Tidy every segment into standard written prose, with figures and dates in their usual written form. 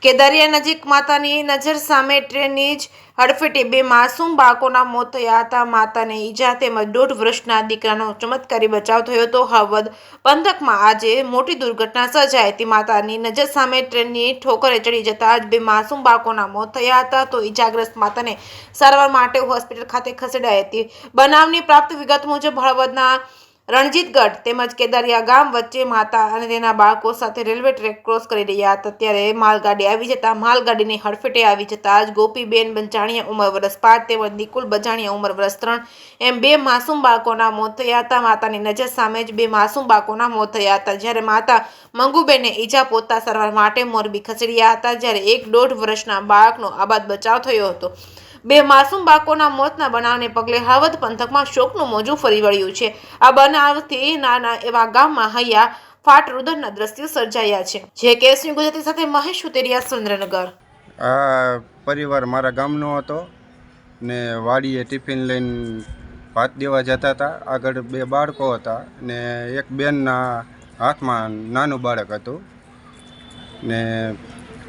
કેદારિયા નજીક માતાની નજર સામે ટ્રેનની જ હડફેટે બે માસૂમ બાળકોના મોત થયા હતા. માતાને ઈજા તેમજ 1.5 વર્ષના દીકરાનો ચમત્કારી બચાવ થયો હતો. હળવદ પંથકમાં આજે મોટી દુર્ઘટના સર્જાઈ હતી. માતાની નજર સામે ટ્રેનની ઠોકરે ચડી જતા જ બે માસૂમ બાળકોના મોત થયા હતા, તો ઈજાગ્રસ્ત માતાને સારવાર માટે હોસ્પિટલ ખાતે ખસેડાઈ હતી. બનાવની પ્રાપ્ત વિગત મુજબ હળવદના રણજીતગઢ તેમજ કેદારિયા ગામ વચ્ચે માતા અને તેના બાળકો સાથે રેલવે ટ્રેક ક્રોસ કરી રહ્યા હતા, ત્યારે માલગાડી આવી જતા માલગાડીની હડફેટે આવી જતા જ ગોપીબેન બંજાણીયા ઉંમર વર્ષ 5 તેમજ નિકુલ બંજાણીયા ઉંમર વર્ષ 3 એમ બે માસૂમ બાળકોના મોત થયા હતા. માતાની નજર સામે જ બે માસૂમ બાળકોના મોત થયા હતા, જ્યારે માતા મંગુબેનને ઈજા પહોંચતા સારવાર માટે મોરબી ખસેડ્યા હતા, જ્યારે એક 1.5 વર્ષના બાળકનો આબાદ બચાવ થયો હતો. બે માસૂમ બાળકોના મોતના બનાવને પગલે હળવદ પંથકમાં શોકનું મોજું ફરી વળ્યું છે. આ બનાવથી નાના એવા ગામમાં હૈયા ફાટ રુદનના દ્રશ્યો સર્જાયા છે. જે કેસની ગુજરાતી સાથે મહેશ સુતેરિયા, સુરેન્દ્રનગર. આ પરિવાર મારા ગામનો હતો ને વાડીએ ટિફિન લઈને ભાત દેવા જતા હતા. આગળ બે બાળકો હતા ને એક બેનના હાથમાં નાનું બાળક હતું ને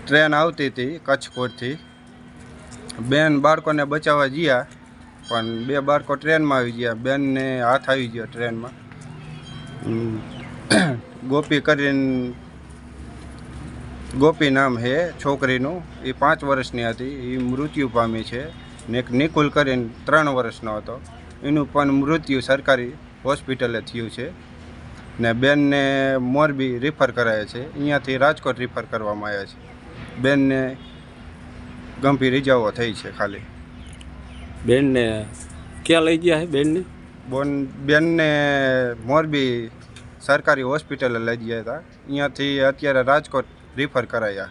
ટ્રેન આવતી હતી કચ્છપુરથી. બેન બાળકોને બચાવવા ગયા પણ બે બાળકો ટ્રેનમાં આવી ગયા. બેનને હાથ આવી ગયો ટ્રેનમાં. ગોપી કરીને ગોપી નામ છે છોકરીનું, એ 5 વર્ષની હતી, એ મૃત્યુ પામી છે. ને એક નિકુલ કરીને 3 વર્ષનો હતો, એનું પણ મૃત્યુ સરકારી હોસ્પિટલે થયું છે. ને બેનને મોરબી રિફર કરાયા છે, અહીંયાથી રાજકોટ રિફર કરવામાં આવ્યા છે. બેનને ગંભીર ઇજાઓ થઈ છે. ખાલી બેનને ક્યાં લઈ ગયા છે? બેનને મોરબી સરકારી હોસ્પિટલે લઈ ગયા હતા, અહીંયાથી અત્યારે રાજકોટ રિફર કરાયા.